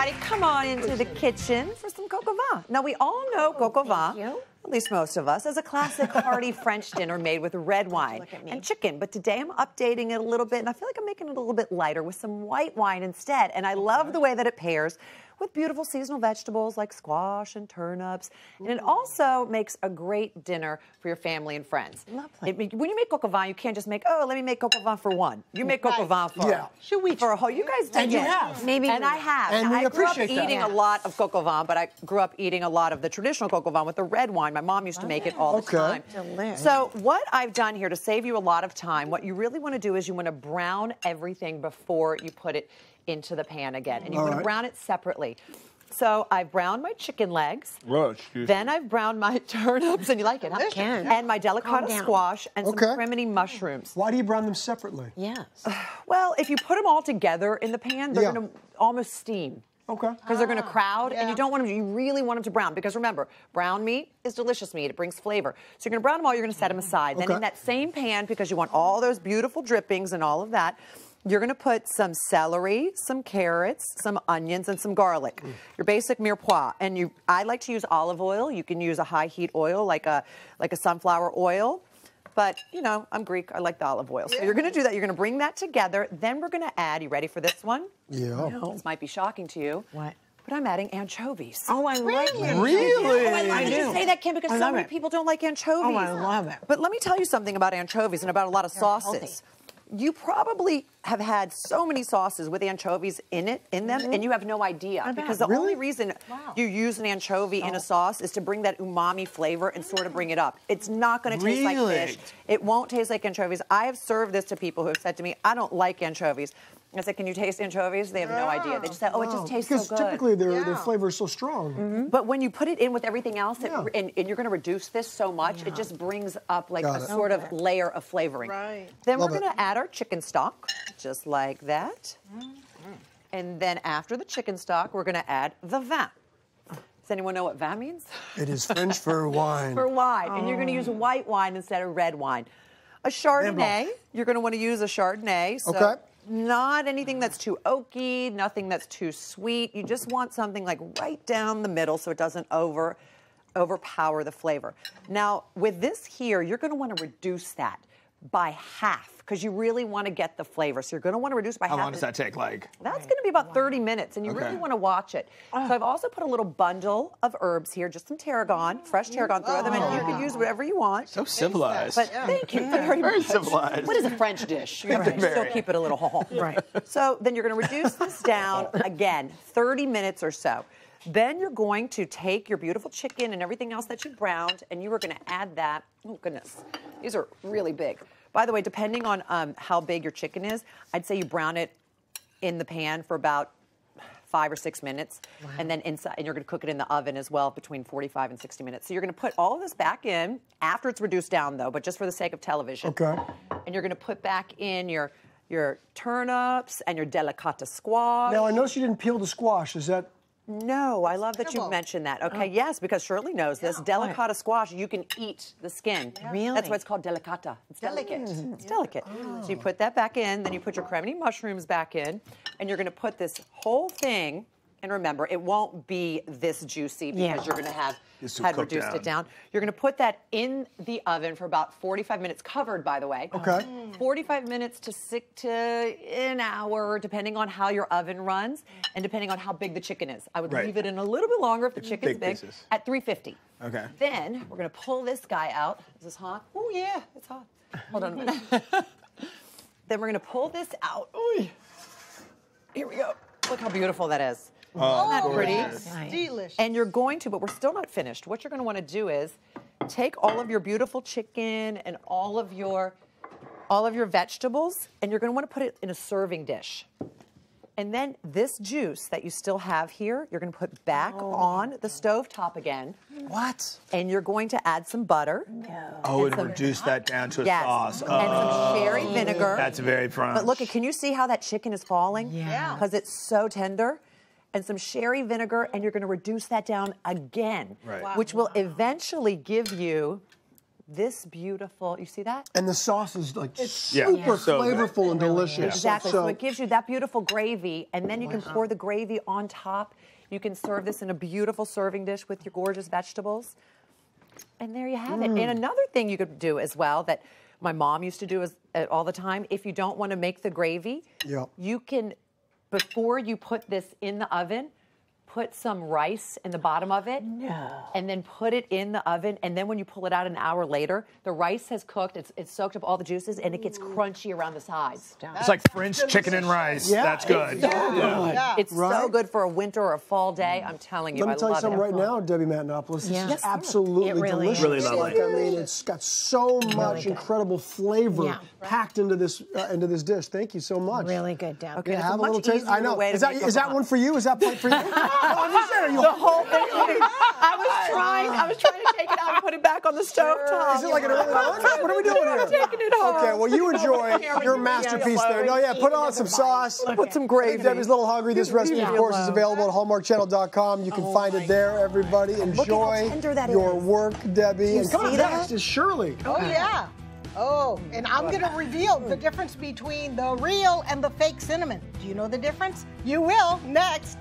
everybody, come on into the kitchen for some coq au vin. Now, we all know coq au vin, at least most of us, as a classic hearty French dinner made with red wine and chicken. But today I'm updating it a little bit, and I feel like I'm making it a little bit lighter with some white wine instead. And I love the way that it pairs with beautiful seasonal vegetables like squash and turnips. And it also makes a great dinner for your family and friends. Lovely. When you make coq au vin, you can't just make, oh, let me make coq au vin for one. You make coq au vin for a whole. You guys did. And you have. Maybe. And I have. And we appreciate that. I grew up eating a lot of coq au vin, but I grew up eating a lot of the traditional coq au vin with the red wine. My mom used to make it all the time. Delicious. So what I've done here to save you a lot of time, what you really want to do is you want to brown everything before you put it into the pan again. And you want to brown it separately. So I've browned my chicken legs. Then I've browned my turnips, and you like it, huh? And my delicata squash and some criminy mushrooms. Why do you brown them separately? Yes. Well, if you put them all together in the pan, they're going to almost steam. Okay. Because they're going to crowd, and you don't want them. You really want them to brown, because remember, brown meat is delicious meat. It brings flavor. So you're going to brown them all. You're going to set them aside. Then in that same pan, because you want all those beautiful drippings and all of that, you're going to put some celery, some carrots, some onions, and some garlic. Your basic mirepoix. And I like to use olive oil. You can use a high heat oil like a sunflower oil. But, you know, I'm Greek. I like the olive oil. So you're going to do that. You're going to bring that together. Then we're going to add, you ready for this one? Yeah. This might be shocking to you. What? But I'm adding anchovies. Oh, I like it. Really? Oh, I did say that, Kim, because so many people don't like anchovies. Oh, I love it. But let me tell you something about anchovies and about a lot of sauces. You probably have had so many sauces with anchovies in them, and you have no idea. Because the only reason you use an anchovy in a sauce is to bring that umami flavor and sort of bring it up. It's not going to taste like fish. It won't taste like anchovies. I have served this to people who have said to me, I don't like anchovies. I said, can you taste anchovies? They have no idea. They just say, oh, it just tastes so good. Because typically their flavor is so strong. But when you put it in with everything else, and you're going to reduce this so much, it just brings up like a sort of layer of flavoring. Then we're going to add our chicken stock, just like that. And then after the chicken stock, we're going to add the vin. Does anyone know what vin means? It is French for wine. For wine. And you're going to use white wine instead of red wine. A Chardonnay, you're going to want to use a Chardonnay. So not anything that's too oaky, nothing that's too sweet. You just want something like right down the middle so it doesn't overpower the flavor. Now, with this here, you're going to want to reduce that by half because you really want to get the flavor. So you're going to want to reduce by half. How long does that take? Like that's going to be about 30 minutes, and you really want to watch it. So I've also put a little bundle of herbs here, just some tarragon, fresh tarragon. Throw them in. You can use whatever you want. So civilized. But thank you very much. Very civilized. What is a French dish? You still keep it a little home. So then you're going to reduce this down again, 30 minutes or so. Then you're going to take your beautiful chicken and everything else that you browned, and you are going to add that. Oh, goodness. These are really big. By the way, depending on how big your chicken is, I'd say you brown it in the pan for about 5 or 6 minutes, and then inside, and you're going to cook it in the oven as well between 45 and 60 minutes. So you're going to put all of this back in after it's reduced down, though, but just for the sake of television. And you're going to put back in your turnips and your delicata squash. Now, I noticed you didn't peel the squash. Is that... No, I love that you mentioned that. Okay, yes, because Shirley knows this. Delicata squash, you can eat the skin. Really? That's why it's called delicata. It's delicate. It's delicate. So you put that back in, then you put your criminy mushrooms back in, and you're going to put this whole thing, and remember, it won't be this juicy because you're going to have had reduced it down. You're going to put that in the oven for about 45 minutes, covered, by the way. 45 minutes to an hour, depending on how your oven runs and depending on how big the chicken is. I would leave it in a little bit longer if the chicken's big, at 350. Then we're going to pull this guy out. Is this hot? Oh, yeah, it's hot. Hold on a minute. Then we're going to pull this out. Ooh. Here we go. Look how beautiful that is. Isn't that pretty? Delicious. And you're going to, but we're still not finished. What you're going to want to do is take all of your beautiful chicken and all of your vegetables, and you're going to want to put it in a serving dish. And then this juice that you still have here, you're going to put back on the stove top again. What? And you're going to add some butter. Oh, and reduce that down to a sauce. And some sherry vinegar. That's very French. But look, can you see how that chicken is falling? Because it's so tender. And some sherry vinegar, and you're going to reduce that down again, which will eventually give you this beautiful, you see that? And the sauce is like Yeah. super So good. flavorful and delicious. Exactly. So it gives you that beautiful gravy, and then you can pour the gravy on top. You can serve this in a beautiful serving dish with your gorgeous vegetables. And there you have it. And another thing you could do as well that my mom used to do all the time, if you don't want to make the gravy, you can, before you put this in the oven, put some rice in the bottom of it, and then put it in the oven, and then when you pull it out an hour later, the rice has cooked, it's soaked up all the juices, and it gets crunchy around the sides. It's like French chicken and rice. Yeah. That's good. It's so good for a winter or a fall day. I'm telling you, Let me tell you something right now, Debbie Matenopoulos. This is absolutely delicious. Really lovely. I mean, it's got so much incredible flavor packed into this dish. Thank you so much. Really good, Deb. Okay, have a little taste. I know. Is that one for you? Is that plate for you? The whole thing. I was trying to take it out and put it back on the stove top. Is it like an early lunch? What are we doing here? Taking it home. Okay, well, you enjoy your masterpiece there. No, yeah, put on some sauce. Put some gravy. Debbie's a little hungry. This recipe, of course, is available at hallmarkchannel.com. You can find it there, everybody. Enjoy your work, Debbie. And come on, next is Shirley. Oh, yeah. Oh, and I'm going to reveal the difference between the real and the fake cinnamon. Do you know the difference? You will next.